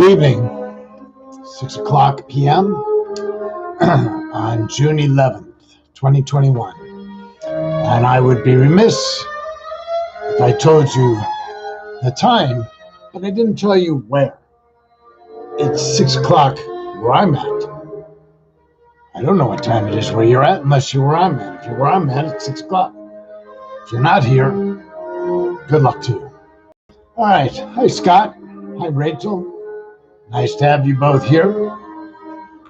evening, 6 o'clock p.m. on June 11th, 2021. And I would be remiss if I told you the time, but I didn't tell you where. It's 6 o'clock where I'm at. I don't know what time it is where you're at unless you're where I'm at. If you're where I'm at, it's 6 o'clock. If you're not here, good luck to you. All right. Hi, Scott. Hi, Rachel. Nice to have you both here.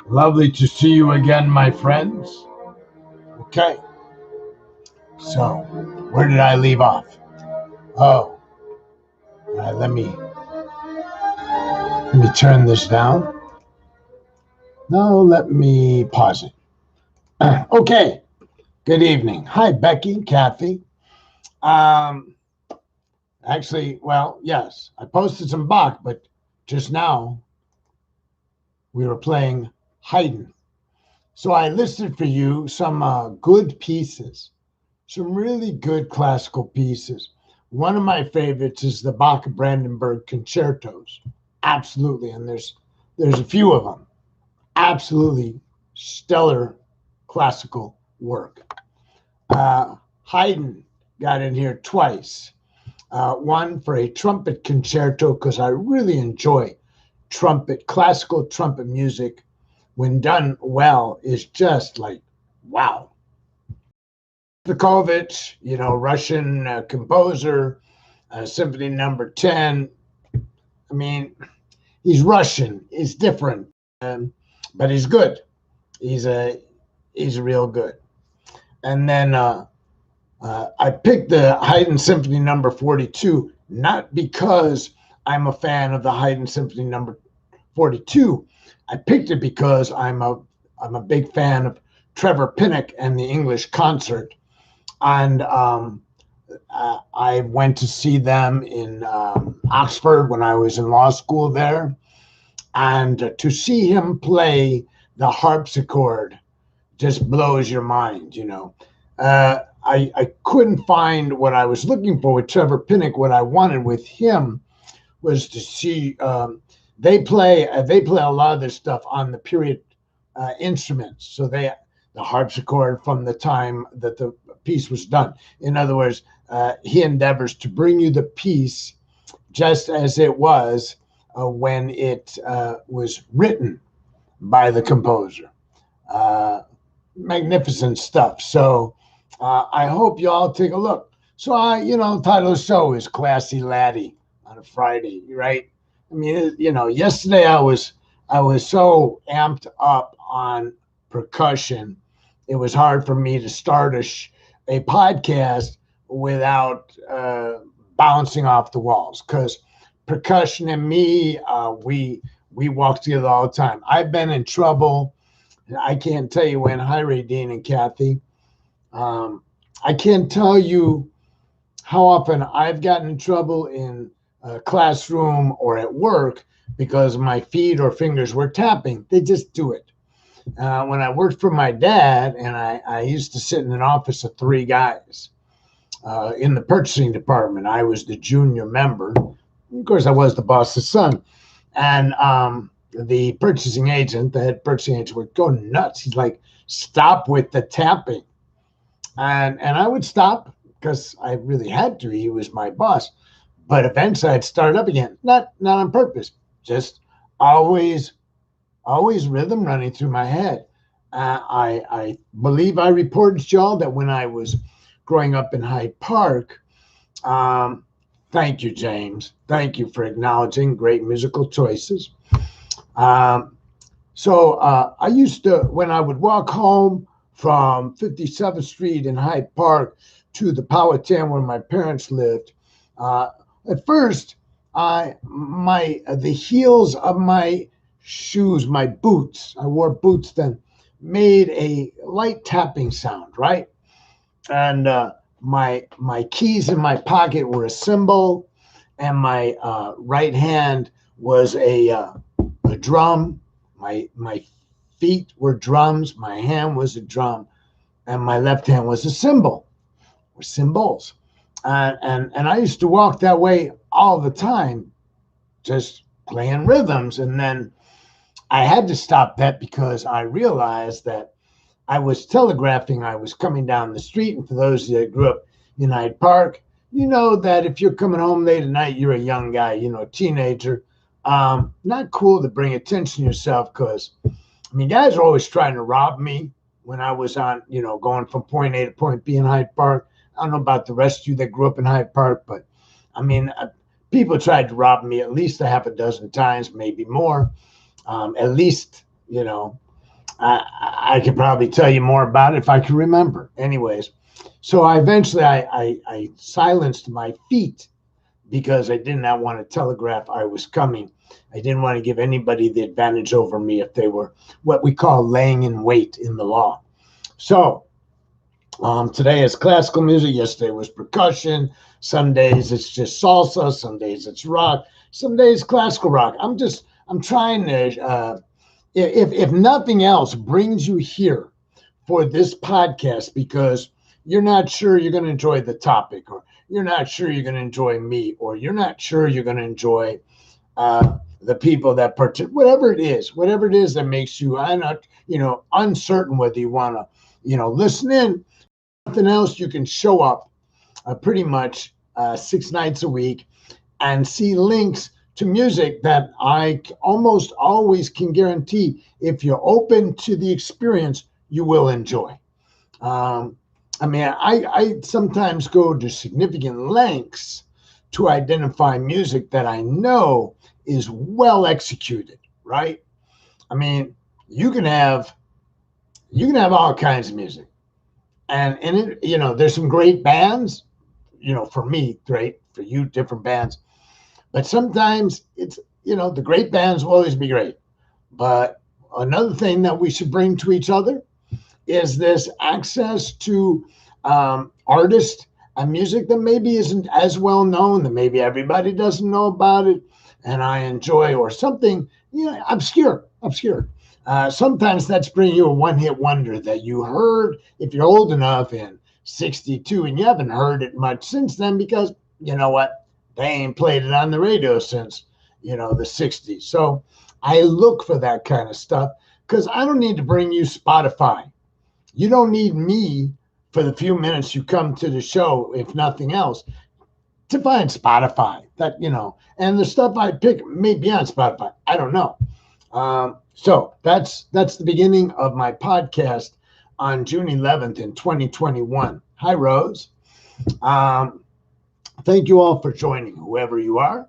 Lovely to see you again, my friends. Okay. So, where did I leave off? Oh, all right, let me turn this down. No, let me pause it. Okay. Good evening. Hi, Becky, Kathy. Actually, well, yes, I posted some Bach, but just now we were playing Haydn. So I listed for you some good pieces, some really good classical pieces. One of my favorites is the Bach Brandenburg concertos. Absolutely. And there's a few of them. Absolutely stellar classical work. Haydn got in here twice. One for a trumpet concerto, because I really enjoy classical trumpet music. When done well, is just like, wow. Shostakovich, Russian composer, Symphony No. 10. I mean, he's Russian. He's different, but he's good. He's real good. And then I picked the Haydn Symphony No. 42, not because I'm a fan of the Haydn Symphony No. 42. I picked it because I'm a big fan of Trevor Pinnock and the English Concert. And I went to see them in Oxford when I was in law school there. And to see him play the harpsichord just blows your mind, I couldn't find what I was looking for with Trevor Pinnock. What I wanted with him was to see they play a lot of their stuff on the period instruments. So the harpsichord from the time that the piece was done. In other words, he endeavors to bring you the piece just as it was when it was written by the composer. Magnificent stuff. So I hope you all take a look. So the title of the show is Classy Laddie on a Friday, right? I mean, yesterday I was so amped up on percussion, it was hard for me to start a podcast without bouncing off the walls, because percussion and me, we walk together all the time. I've been in trouble. I can't tell you when. Hi, Radine and Kathy. I can't tell you how often I've gotten in trouble in a classroom or at work because my feet or fingers were tapping. They just do it. When I worked for my dad, and I used to sit in an office of 3 guys in the purchasing department. I was the junior member. Of course, I was the boss's son. And the purchasing agent, the head purchasing agent, would go nuts. He's like, stop with the tapping. And I would stop because I really had to. He was my boss. But eventually I'd start up again. Not on purpose. Just always rhythm running through my head. I believe I reported to y'all that when I was growing up in Hyde Park, thank you, James. Thank you for acknowledging great musical choices. So I used to, when I would walk home from 57th Street in Hyde Park to the Powhatan where my parents lived, at first, the heels of my shoes, my boots, I wore boots then, made a light tapping sound, right? And my keys in my pocket were a cymbal, and my right hand was a drum. My feet were drums. My hand was a drum, and my left hand was a cymbal, or cymbals. And I used to walk that way all the time, just playing rhythms. And then I had to stop that because I realized that I was telegraphing. I was coming down the street. And for those that grew up in Hyde Park, you know that if you're coming home late at night, you're a young guy, you know, a teenager. Not cool to bring attention to yourself because, I mean, guys are always trying to rob me when I was on, you know, going from point A to point B in Hyde Park. I don't know about the rest of you that grew up in Hyde Park, but I mean, people tried to rob me at least a half a dozen times, maybe more. At least, you know, I could probably tell you more about it if I could remember. Anyways, so I silenced my feet because I did not want to telegraph I was coming. I didn't want to give anybody the advantage over me if they were what we call laying in wait in the law. So today is classical music. Yesterday was percussion. Some days it's just salsa. Some days it's rock. Some days classical rock. I'm trying to, if nothing else, brings you here for this podcast because you're not sure you're going to enjoy the topic, or you're not sure you're going to enjoy me, or you're not sure you're going to enjoy the people that participate, whatever it is that makes you, I'm not, you know, uncertain whether you want to, you know, listen in. Nothing else, you can show up pretty much 6 nights a week and see links to music that I almost always can guarantee if you're open to the experience, you will enjoy. I mean, I sometimes go to significant lengths to identify music that I know is well executed, right? I mean, you can have all kinds of music. And it, you know, there's some great bands, you know, for me, great, for you, different bands. But sometimes it's, you know, the great bands will always be great. But another thing that we should bring to each other is this access to artists and music that maybe isn't as well known, that maybe everybody doesn't know about it, and I enjoy, or something, you know, obscure. Sometimes that's bringing you a one-hit wonder that you heard if you're old enough in 62, and you haven't heard it much since then because, you know what, they ain't played it on the radio since, you know, the 60s. So I look for that kind of stuff because I don't need to bring you Spotify. You don't need me for the few minutes you come to the show, if nothing else, to find Spotify. That, you know, and the stuff I pick may be on Spotify. I don't know. So that's the beginning of my podcast on June 11th in 2021. Hi, Rose. Thank you all for joining, whoever you are.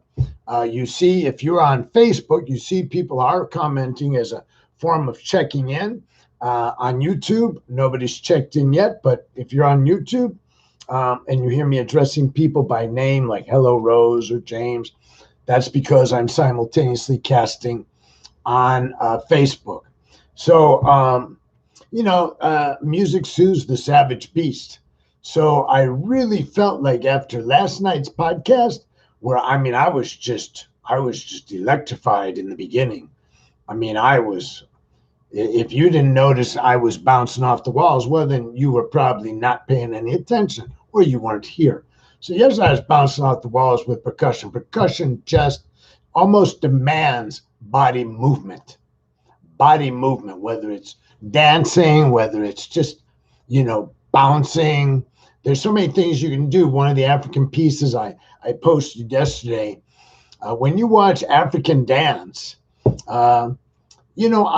You see, if you're on Facebook, you see people are commenting as a form of checking in. On YouTube, nobody's checked in yet, but if you're on YouTube and you hear me addressing people by name, like hello, Rose or James, that's because I'm simultaneously casting on Facebook. So, you know, music soothes the savage beast. So I really felt like after last night's podcast, where, I mean, I was just electrified in the beginning. I mean, if you didn't notice I was bouncing off the walls, well, then you were probably not paying any attention or you weren't here. So yes, I was bouncing off the walls with percussion. Percussion just almost demands body movement, whether it's dancing, whether it's just, you know, bouncing. There's so many things you can do. One of the African pieces I posted yesterday, when you watch African dance, you know,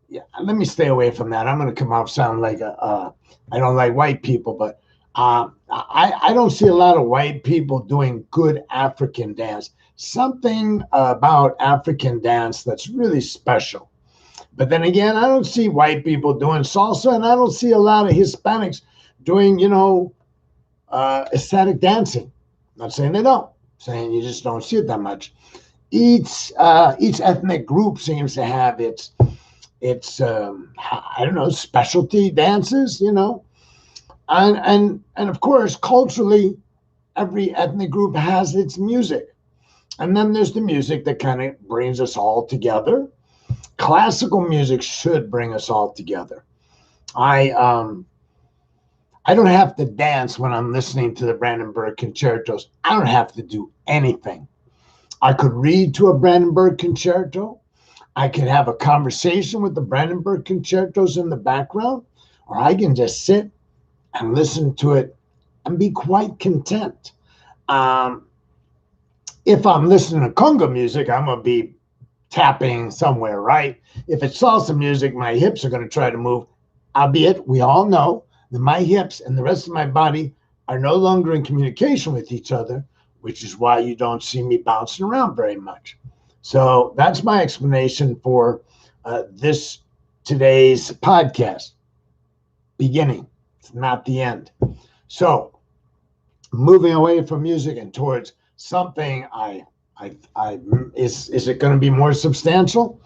yeah, let me stay away from that. I'm going to come off sound like I don't like white people, but I don't see a lot of white people doing good African dance. Something about African dance that's really special. But then again, I don't see white people doing salsa, and I don't see a lot of Hispanics doing, you know, ecstatic dancing. I'm not saying they don't. I'm saying you just don't see it that much. Each ethnic group seems to have its I don't know, specialty dances, you know, and of course culturally every ethnic group has its music, and then there's the music that kind of brings us all together. Classical music should bring us all together. I don't have to dance when I'm listening to the Brandenburg concertos. I don't have to do anything. I could read to a Brandenburg concerto. I could have a conversation with the Brandenburg concertos in the background, or I can just sit and listen to it and be quite content. If I'm listening to conga music, I'm going to be tapping somewhere, right? If it's salsa music, my hips are going to try to move, albeit we all know that my hips and the rest of my body are no longer in communication with each other, which is why you don't see me bouncing around very much. So that's my explanation for today's podcast. Beginning, it's not the end. So moving away from music and towards something is it going to be more substantial?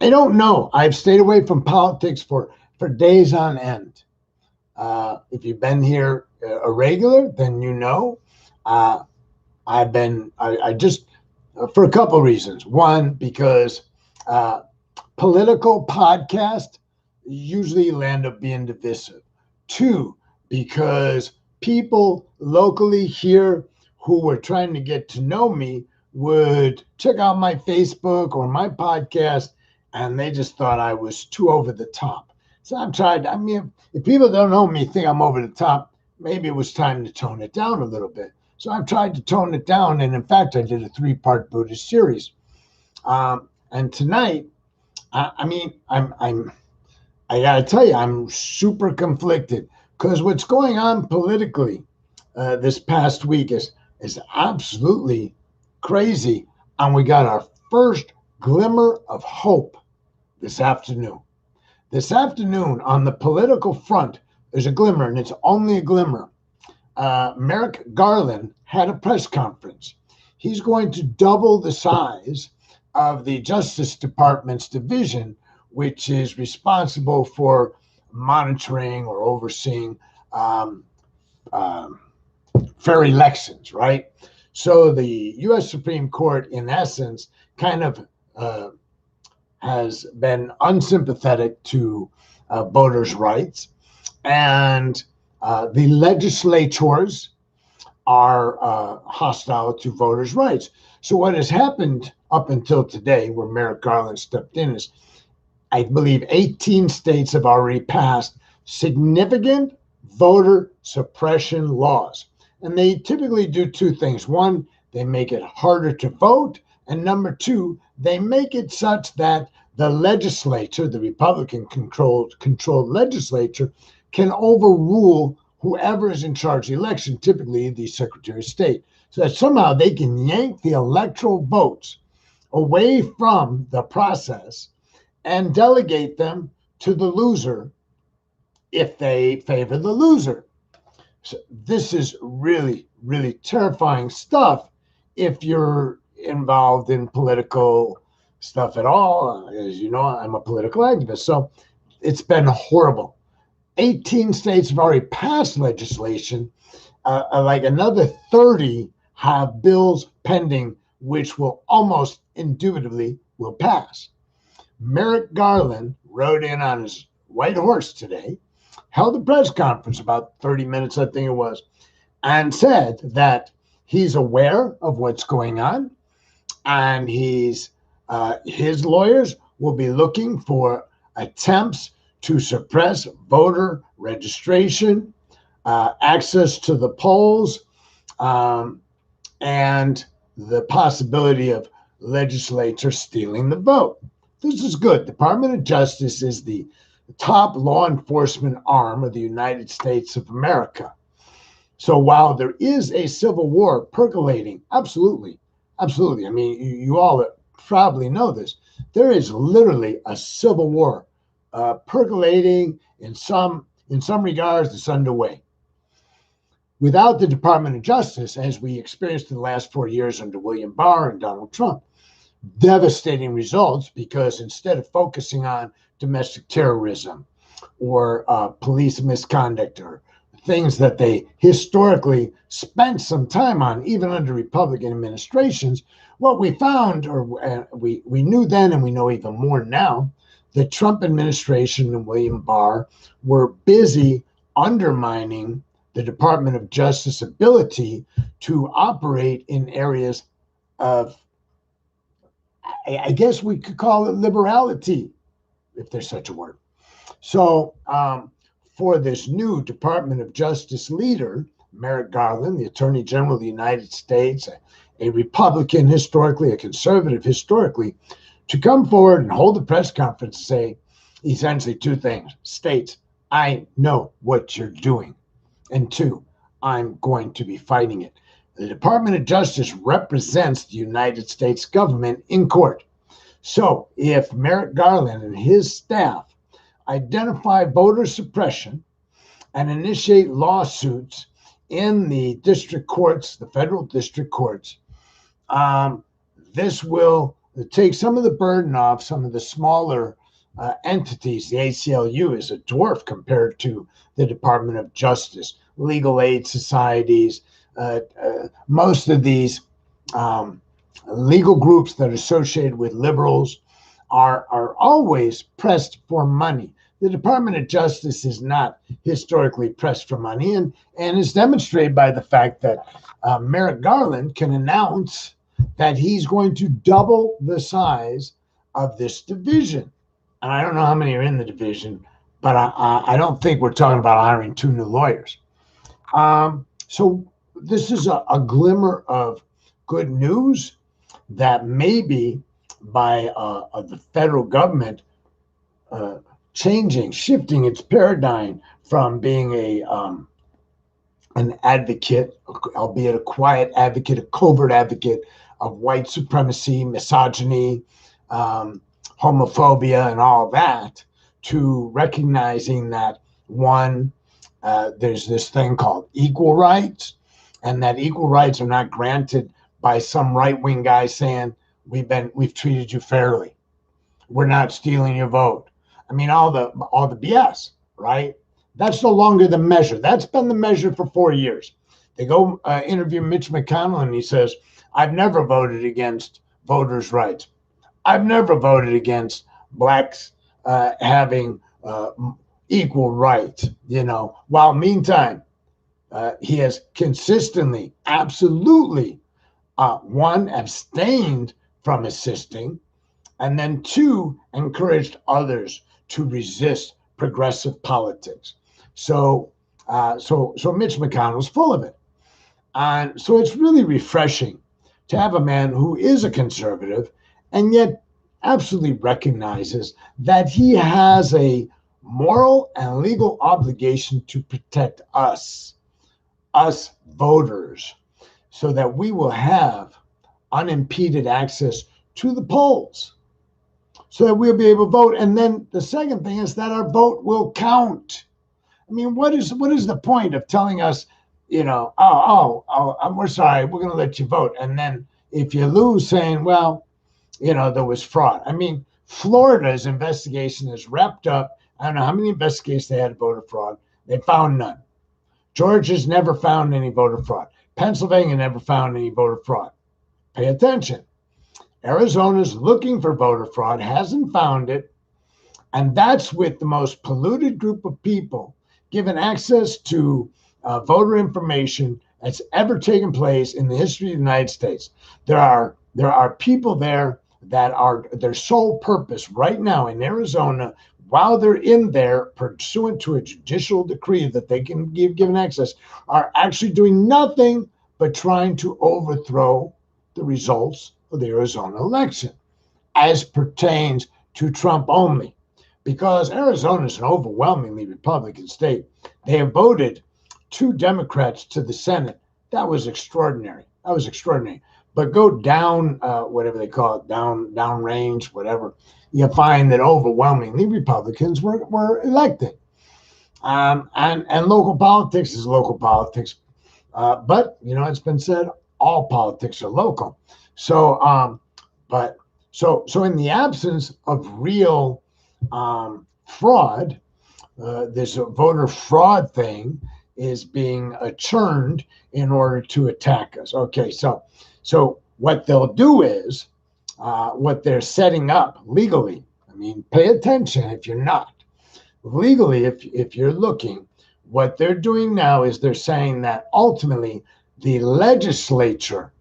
I don't know. I've stayed away from politics for days on end. If you've been here a regular, then you know. I just, for a couple of reasons. One, because political podcasts usually land up being divisive. Two, because people locally here who were trying to get to know me would check out my Facebook or my podcast, and they just thought I was too over the top. So I've tried, if people don't know me, think I'm over the top, maybe it was time to tone it down a little bit. So I've tried to tone it down, and in fact, I did a 3-part Buddhist series. And tonight, I gotta tell you, I'm super conflicted because what's going on politically this past week is absolutely crazy, and we got our first glimmer of hope this afternoon. This afternoon, on the political front, there's a glimmer, and it's only a glimmer. Merrick Garland had a press conference. He's going to double the size of the Justice Department's division, which is responsible for monitoring or overseeing fair elections, right? So the U.S. Supreme Court, in essence, kind of has been unsympathetic to voters' rights, and the legislators are hostile to voters' rights. So what has happened up until today, where Merrick Garland stepped in, is I believe 18 states have already passed significant voter suppression laws. And they typically do two things. One, they make it harder to vote. And number two, they make it such that the legislature, the Republican-controlled legislature, can overrule whoever is in charge of the election, typically the Secretary of State, so that somehow they can yank the electoral votes away from the process and delegate them to the loser if they favor the loser. So this is really, really terrifying stuff if you're involved in political stuff at all. As you know, I'm a political activist, so it's been horrible. 18 states have already passed legislation. Like another 30 have bills pending, which will almost indubitably will pass. Merrick Garland rode in on his white horse today, held a press conference, about 30 minutes, I think it was, and said that he's aware of what's going on, and his lawyers will be looking for attempts to suppress voter registration, access to the polls, and the possibility of legislators stealing the vote. This is good. The Department of Justice is the top law enforcement arm of the United States of America. So while there is a civil war percolating, absolutely. I mean, you all probably know this. There is literally a civil war percolating. In some regards, it's underway. Without the Department of Justice, as we experienced in the last 4 years under William Barr and Donald Trump, devastating results, because instead of focusing on domestic terrorism or police misconduct or things that they historically spent some time on, even under Republican administrations, what we found, or we knew then and we know even more now, the Trump administration and William Barr were busy undermining the Department of Justice ability to operate in areas of I guess we could call it liberality, if there's such a word. So for this new Department of Justice leader, Merrick Garland, the Attorney General of the United States, a Republican historically, a conservative historically, to come forward and hold a press conference and say essentially two things. States, I know what you're doing. And two, I'm going to be fighting it. The Department of Justice represents the United States government in court. So if Merrick Garland and his staff identify voter suppression and initiate lawsuits in the district courts, the federal district courts, this will take some of the burden off some of the smaller entities. The ACLU is a dwarf compared to the Department of Justice, legal aid societies. Most of these legal groups that are associated with liberals are always pressed for money. The Department of Justice is not historically pressed for money, and is demonstrated by the fact that Merrick Garland can announce that he's going to double the size of this division. And I don't know how many are in the division, but I don't think we're talking about hiring 2 new lawyers. So this is a glimmer of good news that maybe by the federal government shifting its paradigm from being an advocate, albeit a quiet advocate, a covert advocate of white supremacy, misogyny, homophobia, and all that, to recognizing that one, there's this thing called equal rights, and that equal rights are not granted by some right-wing guy saying we've treated you fairly, we're not stealing your vote. I mean, all the BS, right? That's no longer the measure. That's been the measure for 4 years. They go interview Mitch McConnell, and he says, I've never voted against voters' rights. I've never voted against blacks having equal rights, while meantime, he has consistently, absolutely, one, abstained from assisting, and then two, encouraged others to resist progressive politics. So Mitch McConnell's full of it. And so it's really refreshing to have a man who is a conservative and yet absolutely recognizes that he has a moral and legal obligation to protect us voters, so that we will have unimpeded access to the polls, so that we'll be able to vote. And then the second thing is that our vote will count. I mean, what is the point of telling us, we're sorry, we're going to let you vote, and then if you lose, saying, well, there was fraud. I mean, Florida's investigation is wrapped up. I don't know how many investigations they had of voter fraud. They found none. Georgia's never found any voter fraud. Pennsylvania never found any voter fraud. Pay attention. Arizona's looking for voter fraud, hasn't found it. And that's with the most polluted group of people given access to voter information that's ever taken place in the history of the United States. There are people there that are their sole purpose right now in Arizona, while they're in there pursuant to a judicial decree that they can give given access, are actually doing nothing but trying to overthrow the results of the Arizona election as pertains to Trump only. Because Arizona is an overwhelmingly Republican state. They have voted 2 Democrats to the Senate. That was extraordinary. But go down, whatever they call it, down range, whatever, you find that overwhelmingly Republicans were elected. And local politics is local politics. But, it's been said, all politics are local. So in the absence of real fraud, this voter fraud thing is being churned in order to attack us. Okay, so what they'll do is what they're setting up legally. I mean, pay attention if you're not. Legally, if you're looking, what they're doing now is they're saying that ultimately the legislature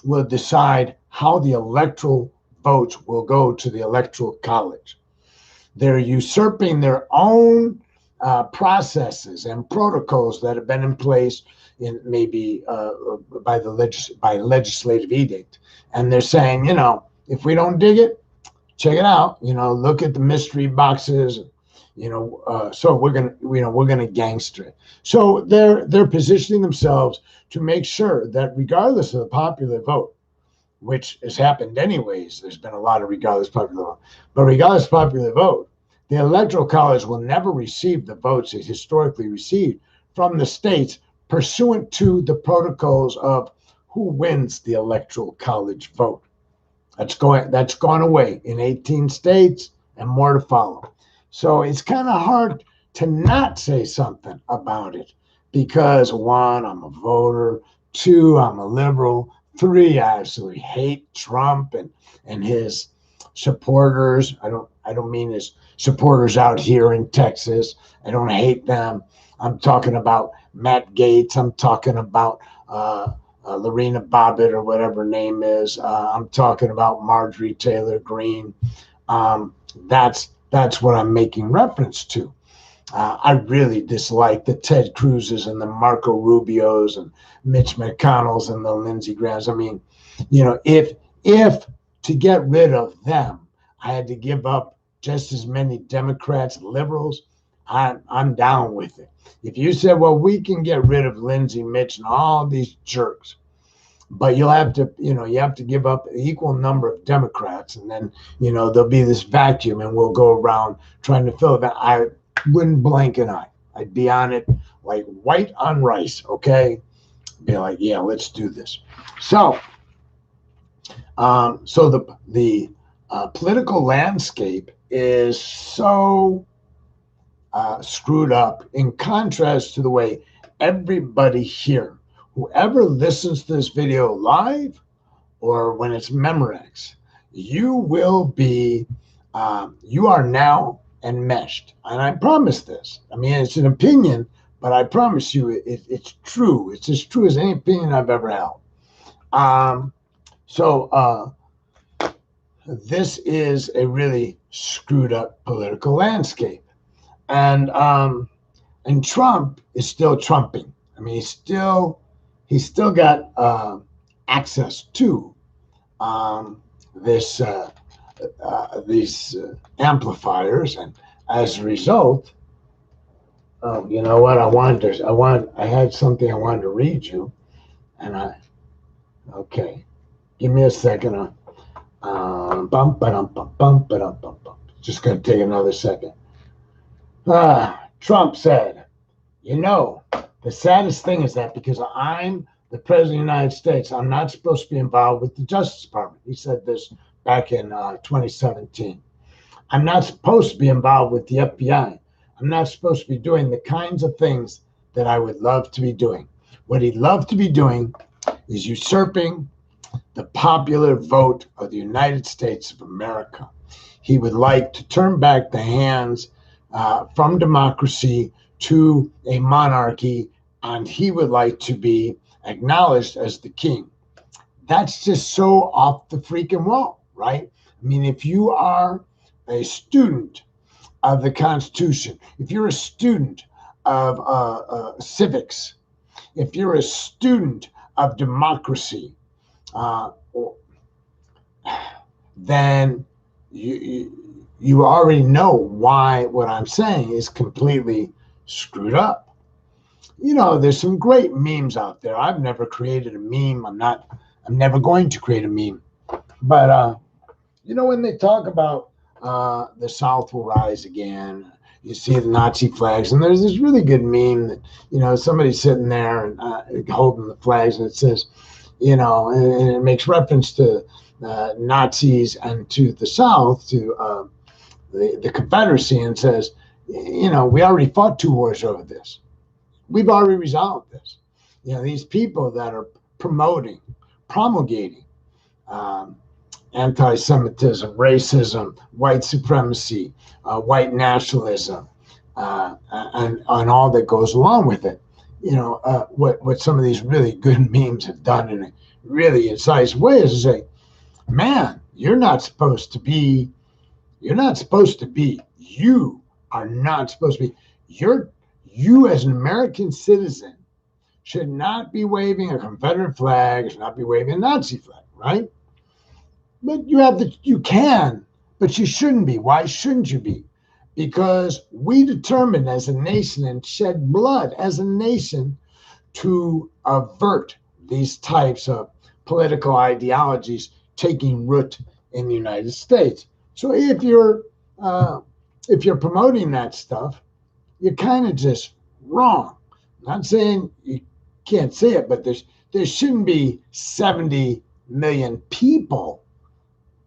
will decide how the electoral votes will go to the Electoral College. They're usurping their own processes and protocols that have been in place in maybe by legislative edict. And they're saying, if we don't dig it, check it out. Look at the mystery boxes. So we're gonna gangster it. So they're positioning themselves to make sure that regardless of the popular vote, which has happened anyways, there's been a lot of regardless popular vote, but regardless of popular vote, the Electoral College will never receive the votes it historically received from the states pursuant to the protocols of who wins the Electoral College vote. That's gone away in 18 states and more to follow. So it's kind of hard to not say something about it because 1, I'm a voter, 2, I'm a liberal, 3, I absolutely hate Trump and his supporters. I don't mean his supporters out here in Texas. I don't hate them. I'm talking about Matt Gaetz. I'm talking about Lorena Bobbitt or whatever her name is. I'm talking about Marjorie Taylor Greene. That's what I'm making reference to. I really dislike the Ted Cruzes and the Marco Rubios and Mitch McConnells and the Lindsey Grahams. I mean, if to get rid of them, I had to give up just as many Democrats, liberals, I'm down with it. If you said, well, we can get rid of Lindsey, Mitch, and all these jerks, but you have to give up an equal number of Democrats, and then, there'll be this vacuum, and we'll go around trying to fill it. I wouldn't blink an eye. I'd be on it like white on rice, okay? Be like, yeah, let's do this. So, the political landscape is so screwed up in contrast to the way everybody here, whoever listens to this video live or when it's Memorex, you will be, you are now enmeshed. And I promise this. I mean, it's an opinion, but I promise you it's true. It's as true as any opinion I've ever held. This is a really screwed up political landscape. And Trump is still trumping. I mean, he's still got access to these amplifiers, and as a result, you know what? I had something I wanted to read you, and okay, give me a second. Just gonna take another second. Trump said, the saddest thing is that because I'm the president of the United States, I'm not supposed to be involved with the Justice Department. He said this back in 2017. I'm not supposed to be involved with the FBI. I'm not supposed to be doing the kinds of things that I would love to be doing. What he'd love to be doing is usurping the popular vote of the United States of America. He would like to turn back the hands from democracy to a monarchy, and he would like to be acknowledged as the king. That's just so off the freaking wall, right? I mean, if you are a student of the Constitution, if you're a student of civics, if you're a student of democracy, then you already know why what I'm saying is completely screwed up. There's some great memes out there. I've never created a meme. I'm never going to create a meme. But, when they talk about the South will rise again, you see the Nazi flags, and there's this really good meme that, somebody's sitting there and holding the flags, and it says, and it makes reference to Nazis and to the South, to the Confederacy, and says, we already fought 2 wars over this. We've already resolved this. These people that are promulgating anti-Semitism, racism, white supremacy, white nationalism, and all that goes along with it. What some of these really good memes have done in a really incisive way is to say, man, you're not supposed to be. You're not supposed to be. You are not supposed to be. You as an American citizen should not be waving a Confederate flag, should not be waving a Nazi flag, right? But you can, but you shouldn't be. Why shouldn't you be? Because we determined as a nation and shed blood as a nation to avert these types of political ideologies taking root in the United States. So if you're promoting that stuff, you're kind of just wrong. I'm not saying you can't say it, but there shouldn't be 70 million people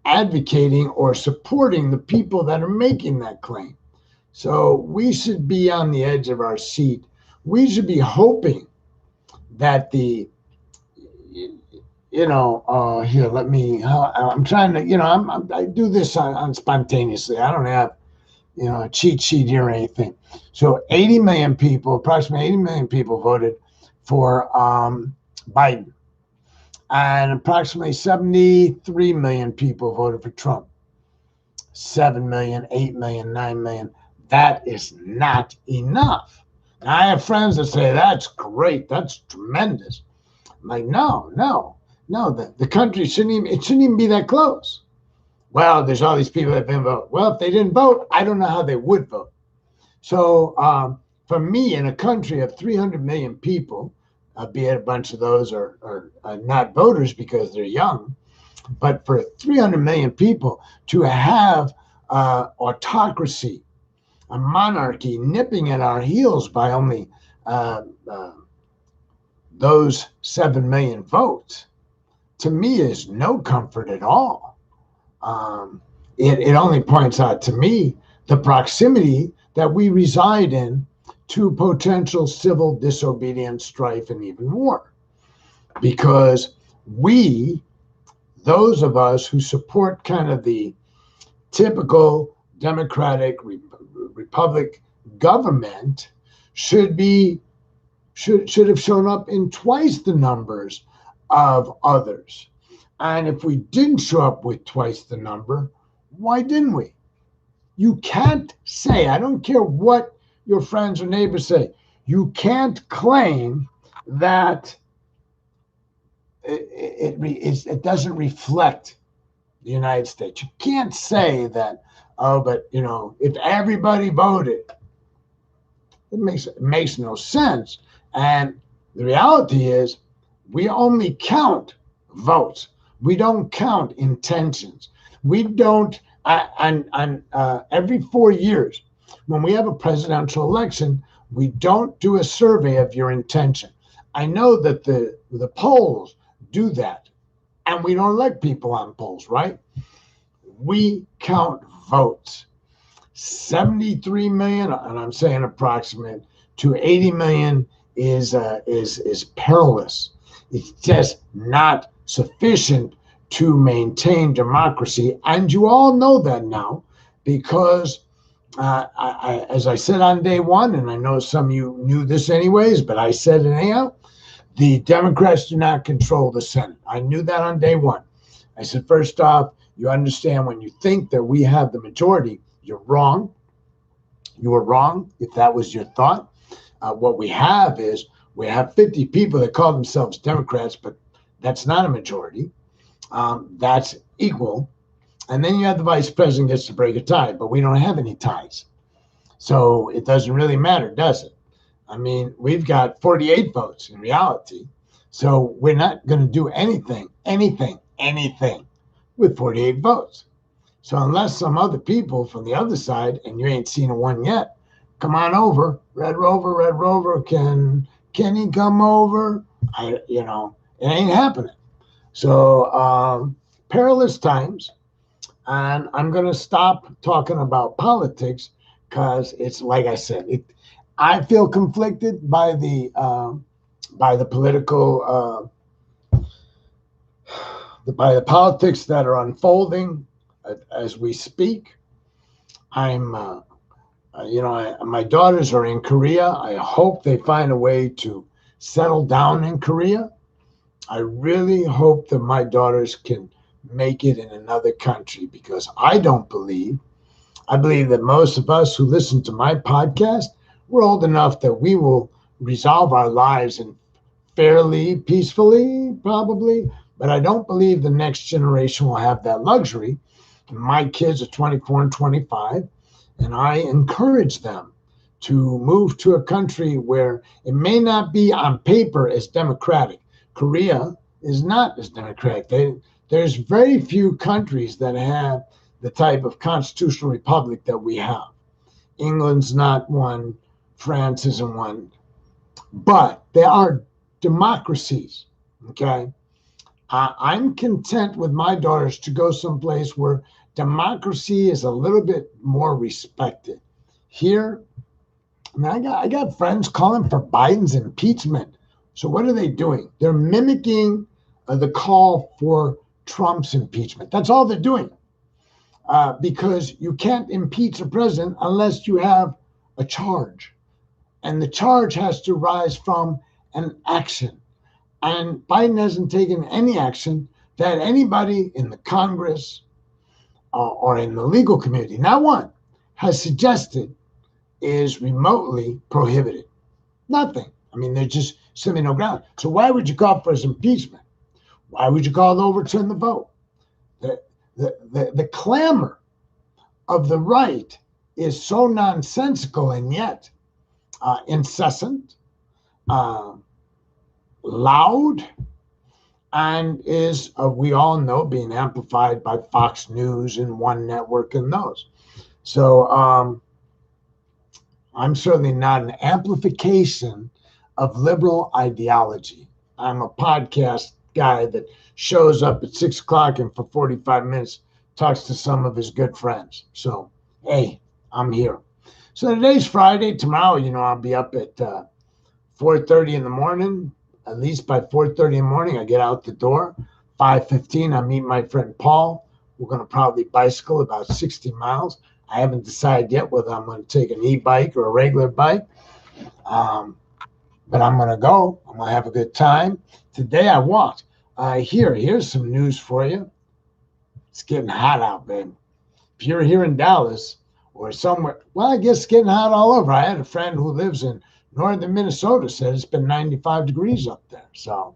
advocating or supporting the people that are making that claim. So we should be on the edge of our seat. We should be hoping that here, I'm trying to, I do this on spontaneously. I don't have, a cheat sheet here or anything. So 80 million people, approximately 80 million people voted for Biden. And approximately 73 million people voted for Trump. 7 million, 8 million, 9 million. That is not enough. Now, I have friends that say, that's great. That's tremendous. I'm like, no. The country shouldn't even be that close. Well, there's all these people that didn't vote. Well, if they didn't vote, I don't know how they would vote. So for me, in a country of 300 million people, albeit a bunch of those are not voters because they're young, but for 300 million people to have autocracy, a monarchy nipping at our heels by only those 7 million votes, to me is no comfort at all. It only points out to me the proximity that we reside in to potential civil disobedience, strife, and even war. Because those of us who support kind of the typical democratic republic government should have shown up in twice the numbers of others. And if we didn't show up with twice the number, why didn't we? You can't say, I don't care what your friends or neighbors say, you can't claim that it doesn't reflect the United States. You can't say that, but if everybody voted, it makes no sense. And the reality is we only count votes. We don't count intentions. We don't, every 4 years, when we have a presidential election, we don't do a survey of your intention. I know that the polls do that, and we don't elect people on polls, right? We count votes. 73 million, and I'm saying approximate, to 80 million is perilous. It's just not sufficient to maintain democracy, and you all know that now because as I said on day one, and I know some of you knew this anyways, but I said it anyhow, the Democrats do not control the Senate. I knew that on day one. I said, first off, you understand when you think that we have the majority, you're wrong. You were wrong if that was your thought. What we have is we have 50 people that call themselves Democrats, but that's not a majority. That's equal. And then you have the vice president gets to break a tie, but we don't have any ties. So it doesn't really matter, does it? I mean, we've got 48 votes in reality. So we're not going to do anything with 48 votes. So unless some other people from the other side, and you ain't seen a one yet, come on over. Red Rover, can he come over? It ain't happening. So perilous times. And I'm going to stop talking about politics because it's like I said, I feel conflicted by the political, by the politics that are unfolding as we speak. My daughters are in Korea. I hope they find a way to settle down in Korea. I really hope that my daughters can make it in another country, because I believe that most of us who listen to my podcast, we're old enough that we will resolve our lives and fairly peacefully, probably. But I don't believe the next generation will have that luxury. My kids are 24 and 25, and I encourage them to move to a country where it may not be on paper as democratic. Korea is not as democratic. There's very few countries that have the type of constitutional republic that we have. England's not one, France isn't one, but there are democracies, okay? I'm content with my daughters to go someplace where democracy is a little bit more respected. Here, I mean, I got friends calling for Biden's impeachment. So what are they doing? They're mimicking the call for Trump's impeachment. That's all they're doing. Because you can't impeach a president unless you have a charge. And the charge has to rise from an action. And Biden hasn't taken any action that anybody in the Congress or in the legal community, not one, has suggested is remotely prohibited. Nothing. I mean, there's just simply no ground. So why would you call for his impeachment? Why would you call to overturn the vote? The clamor of the right is so nonsensical and yet incessant, loud, and is, we all know, being amplified by Fox News and One Network and those. So I'm certainly not an amplification of liberal ideology. I'm a podcast guy that shows up at 6 o'clock and for 45 minutes talks to some of his good friends. So, hey, I'm here. So today's Friday. Tomorrow, I'll be up at 4:30 in the morning. At least by 4:30 in the morning, I get out the door. 5:15, I meet my friend Paul. We're going to probably bicycle about 60 miles. I haven't decided yet whether I'm going to take an e-bike or a regular bike. But I'm going to go. I'm going to have a good time. Today I walked. Here's some news for you. It's getting hot out, babe. If you're here in Dallas or somewhere, well, I guess it's getting hot all over. I had a friend who lives in northern Minnesota said it's been 95 degrees up there. So,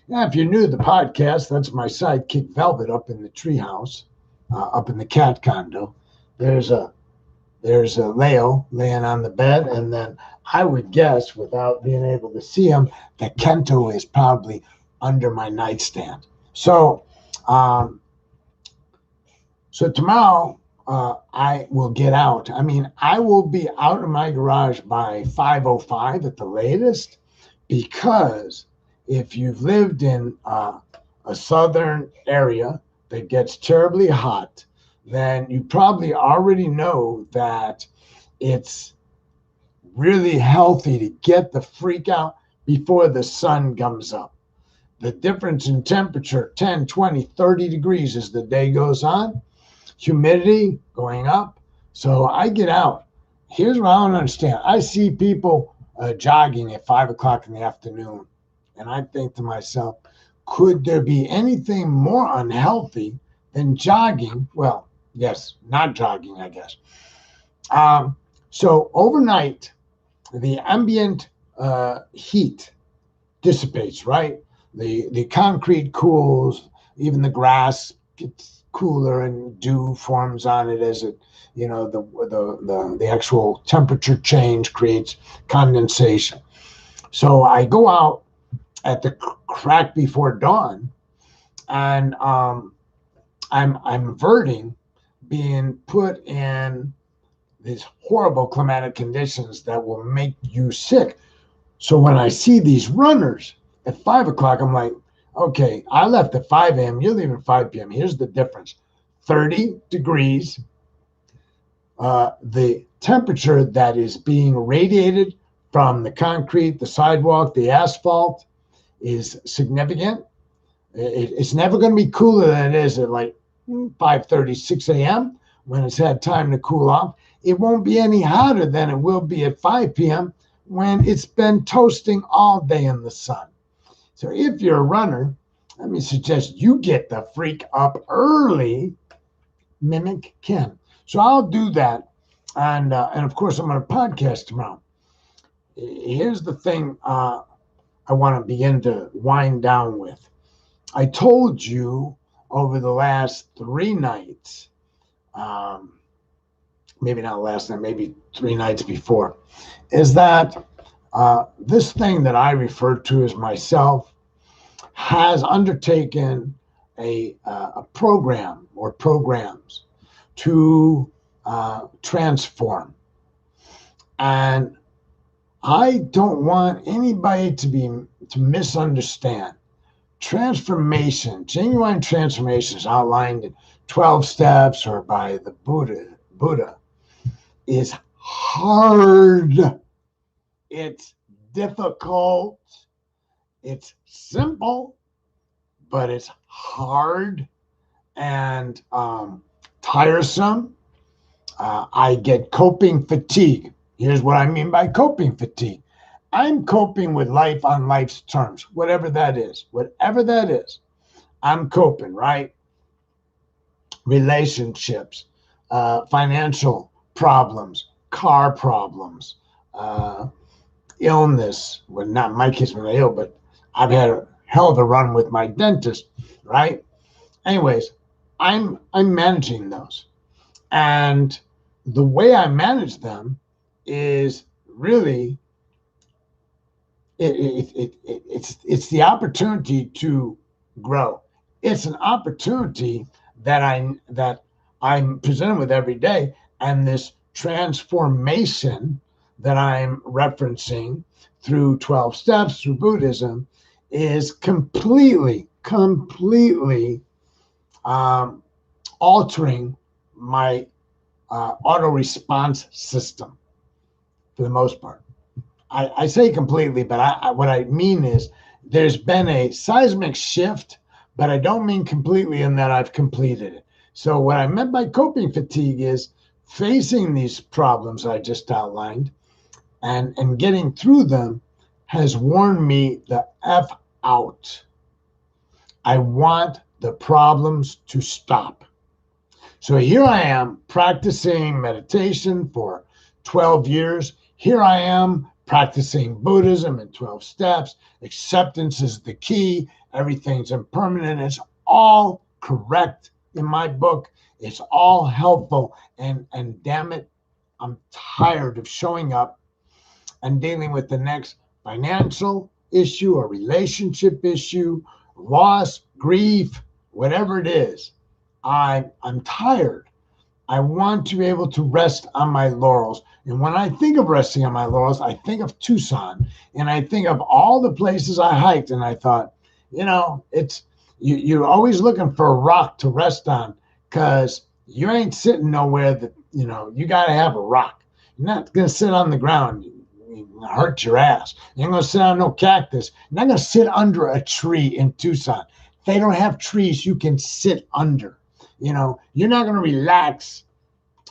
yeah, if you're new to the podcast, that's my sidekick Velvet up in the treehouse, up in the cat condo. There's a Leo laying on the bed, and then I would guess, without being able to see him, that Kento is probably under my nightstand. So, tomorrow I will get out. I mean, I will be out of my garage by 5:05 at the latest, because if you've lived in a southern area that gets terribly hot, then you probably already know that it's really healthy to get the freak out before the sun comes up. The difference in temperature, 10, 20, 30 degrees as the day goes on. Humidity going up. So I get out. Here's what I don't understand. I see people jogging at 5 o'clock in the afternoon. And I think to myself, could there be anything more unhealthy than jogging? Well, yes, not jogging, I guess. So overnight, the ambient heat dissipates, right? The concrete cools, even the grass gets cooler and dew forms on it as it, the actual temperature change creates condensation. So I go out at the crack before dawn, and I'm averting being put in these horrible climatic conditions that will make you sick. So when I see these runners at 5 o'clock, I'm like, okay, I left at 5 a.m. You're leaving at 5 p.m. Here's the difference. 30 degrees. The temperature that is being radiated from the concrete, the sidewalk, the asphalt is significant. It's never going to be cooler than it is at like 5:30, 6 a.m. when it's had time to cool off. It won't be any hotter than it will be at 5 p.m. when it's been toasting all day in the sun. So if you're a runner let me suggest you get the freak up early. Mimic Ken. So I'll do that. And of course, I'm on a podcast tomorrow. Here's the thing I want to begin to wind down with. I told you over the last 3 nights, maybe not last night, maybe 3 nights before, is that this thing that I refer to as myself has undertaken a program or programs to transform. And I don't want anybody to misunderstand. Transformation, genuine transformation is outlined in 12 steps or by the Buddha is hard. It's difficult. It's simple, but it's hard and tiresome. I get coping fatigue. Here's what I mean by coping fatigue. I'm coping with life on life's terms, whatever that is. Whatever that is, I'm coping, right? Relationships, financial problems, car problems, illness. Well, not in my case when I'm ill, but I've had a hell of a run with my dentist, right? Anyways, I'm managing those. And the way I manage them is really it's the opportunity to grow. It's an opportunity that I'm presented with every day, and this transformation that I'm referencing through 12 steps through Buddhism is completely altering my auto response system for the most part. I say completely, but what I mean is there's been a seismic shift, but I don't mean completely in that I've completed it. So what I meant by coping fatigue is facing these problems I just outlined and getting through them has worn me the F out. I want the problems to stop. So here I am practicing meditation for 12 years. Here I am practicing Buddhism in 12 steps. Acceptance is the key. Everything's impermanent. It's all correct in my book. It's all helpful. And damn it, I'm tired of showing up and dealing with the next financial issue or relationship issue, loss, grief, whatever it is. I'm tired. I want to be able to rest on my laurels. And when I think of resting on my laurels, I think of Tucson, and I think of all the places I hiked, and I thought, it's you're always looking for a rock to rest on, because you ain't sitting nowhere that, you got to have a rock. You're not going to sit on the ground. You hurt your ass. You ain't going to sit on no cactus. You're not going to sit under a tree in Tucson. They don't have trees you can sit under. You're not going to relax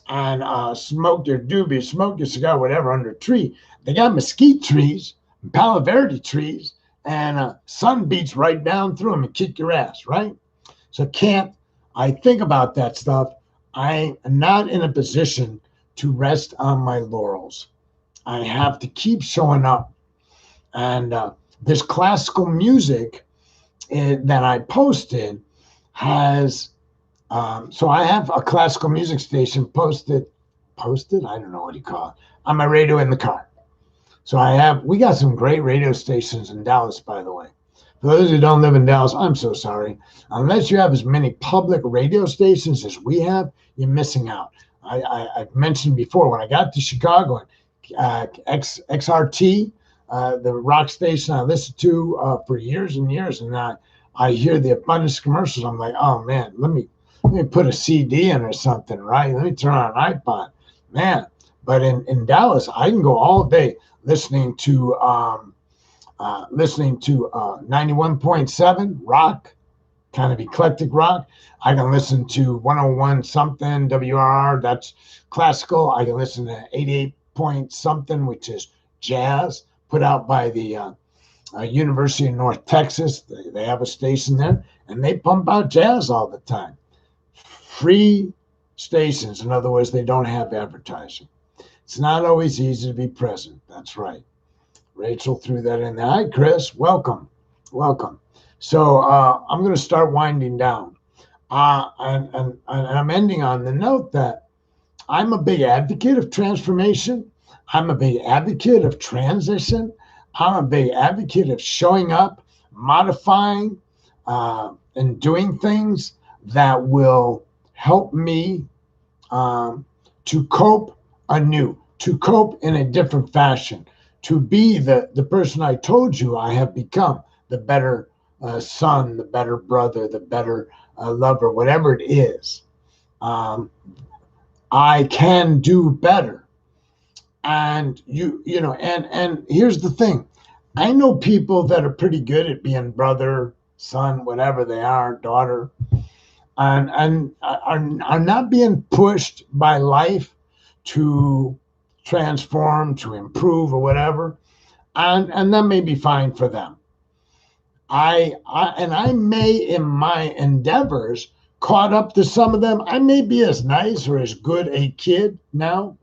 and smoke your doobie, smoke your cigar, whatever, under a tree. They got mesquite trees, Palo Verde trees, and sun beats right down through them and kick your ass, right? So I think about that stuff. I am not in a position to rest on my laurels. I have to keep showing up. And this classical music that I posted has... so I have a classical music station posted, I don't know what you call it, on my radio in the car. So we got some great radio stations in Dallas, by the way. For those who don't live in Dallas, I'm so sorry. Unless you have as many public radio stations as we have, you're missing out. I've mentioned before, when I got to Chicago, XRT, the rock station I listened to for years and years, and I hear the abundance commercials. I'm like, oh man, let me put a CD in or something, right? Let me turn on an iPod, man. But in Dallas, I can go all day listening to 91.7 rock, kind of eclectic rock. I can listen to 101 something WRR, that's classical. I can listen to 88 point something, which is jazz, put out by the University of North Texas. They have a station there, and they pump out jazz all the time. Free stations. In other words, they don't have advertising. It's not always easy to be present. That's right. Rachel threw that in there. Hi, Chris. Welcome. Welcome. So I'm going to start winding down. And I'm ending on the note that I'm a big advocate of transformation. I'm a big advocate of transition. I'm a big advocate of showing up, modifying, and doing things that will help me to cope anew, to cope in a different fashion, to be the person I told you I have become, the better son, the better brother, the better lover, whatever it is. I can do better. And and here's the thing. I know people that are pretty good at being brother, son, whatever they are, daughter, and are not being pushed by life to transform, to improve, or whatever, and that may be fine for them. I may, in my endeavors, caught up to some of them. I may be as nice or as good a kid now,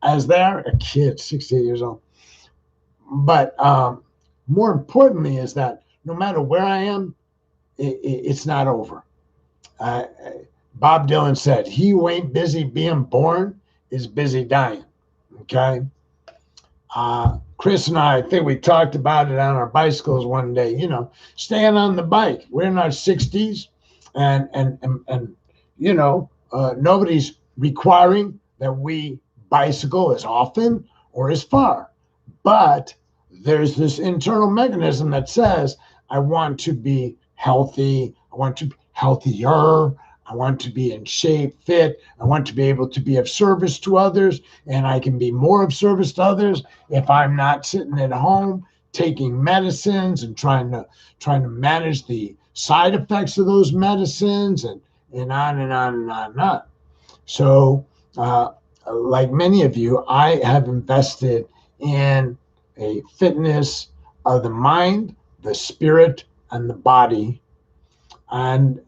as they're a kid, 68 years old. But more importantly is that no matter where I am, it's not over. Bob Dylan said, "He who ain't busy being born is busy dying." Okay. Chris and I think we talked about it on our bicycles one day. Staying on the bike. We're in our 60s, and nobody's requiring that we bicycle as often or as far. But there's this internal mechanism that says, I want to be healthy. I want to be healthier. I want to be in shape, fit. I want to be able to be of service to others, and I can be more of service to others if I'm not sitting at home taking medicines and trying to manage the side effects of those medicines, and on and on and on and on. So, like many of you, I have invested in a fitness of the mind, the spirit, and the body, and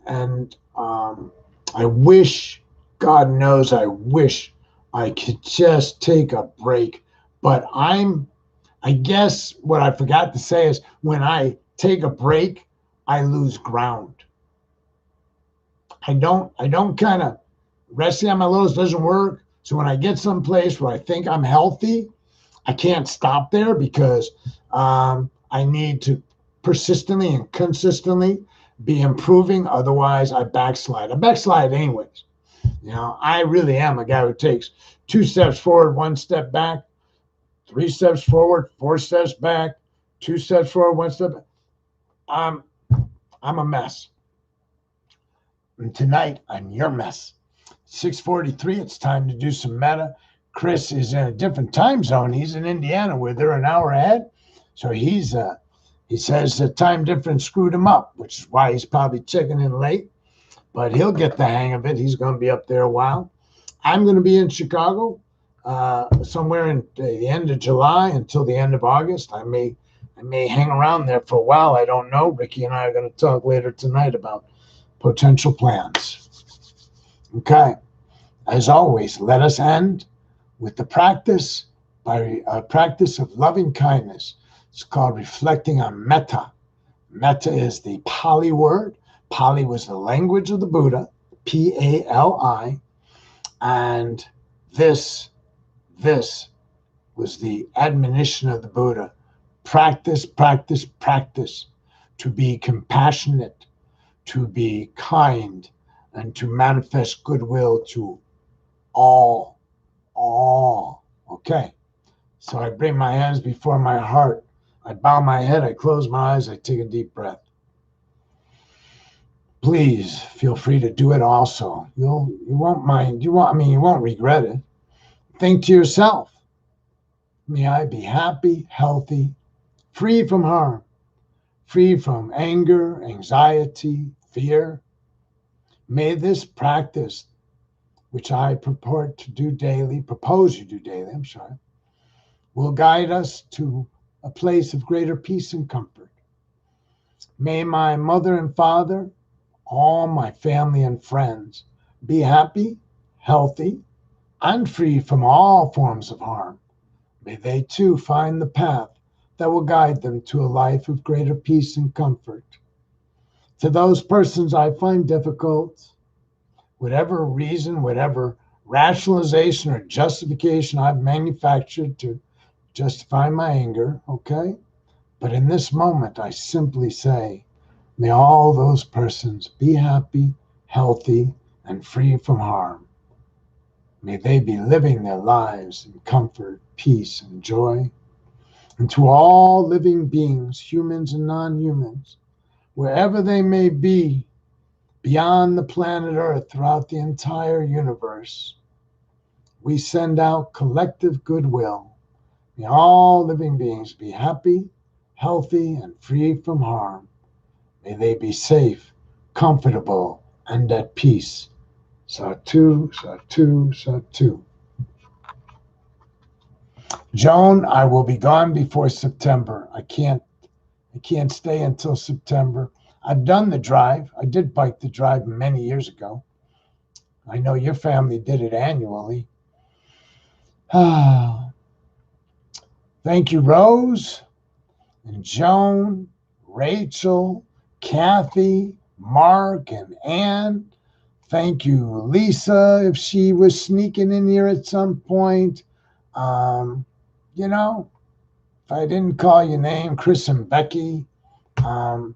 I wish, God knows, I wish I could just take a break. But I guess what I forgot to say is when I take a break, I lose ground. I don't kind of resting on my laurels doesn't work. So when I get someplace where I think I'm healthy, I can't stop there because I need to persistently and consistently be improving. Otherwise, I backslide. I backslide anyways. I really am a guy who takes 2 steps forward, 1 step back, 3 steps forward, 4 steps back, 2 steps forward, 1 step back. I'm a mess. And tonight, I'm your mess. 6:43, it's time to do some meta. Chris is in a different time zone. He's in Indiana where they're an hour ahead. So he says the time difference screwed him up, which is why he's probably checking in late. But he'll get the hang of it. He's going to be up there a while. I'm going to be in Chicago somewhere in the end of July until the end of August. I may hang around there for a while. I don't know. Ricky and I are going to talk later tonight about potential plans. Okay. As always, let us end with the practice of loving kindness. It's called reflecting on metta. Metta is the Pali word. Pali was the language of the Buddha, Pali, and this was the admonition of the Buddha. Practice, practice, practice to be compassionate, to be kind, and to manifest goodwill to all. Okay. So I bring my hands before my heart. I bow my head. I close my eyes. I take a deep breath. Please feel free to do it also. You won't mind. You won't regret it. Think to yourself, may I be happy, healthy, free from harm, free from anger, anxiety, fear. May this practice, which I propose you do daily, will guide us to a place of greater peace and comfort. May my mother and father, all my family and friends, be happy, healthy, and free from all forms of harm. May they too find the path that will guide them to a life of greater peace and comfort. To those persons I find difficult, whatever reason, whatever rationalization or justification I've manufactured to justify my anger, okay? But in this moment, I simply say, may all those persons be happy, healthy, and free from harm. May they be living their lives in comfort, peace, and joy. And to all living beings, humans and non-humans, wherever they may be, beyond the planet Earth, throughout the entire universe, we send out collective goodwill. May all living beings be happy, healthy, and free from harm. May they be safe, comfortable, and at peace. Satu, Satu, Satu. Joan, I will be gone before September. I can't stay until September. I've done the drive. I did bike the drive many years ago. I know your family did it annually. Thank you, Rose and Joan, Rachel, Kathy, Mark, and Ann. Thank you, Lisa, if she was sneaking in here at some point. If I didn't call your name, Chris and Becky, I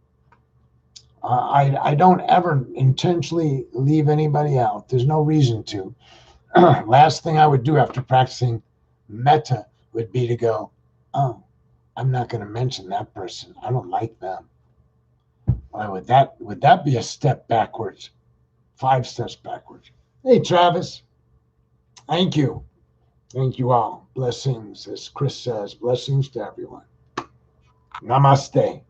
don't ever intentionally leave anybody out. There's no reason to. Last thing I would do after practicing metta would be to go, oh, I'm not going to mention that person. I don't like them. Why would that be a step backwards? 5 steps backwards. Hey, Travis. Thank you. Thank you all. Blessings, as Chris says. Blessings to everyone. Namaste.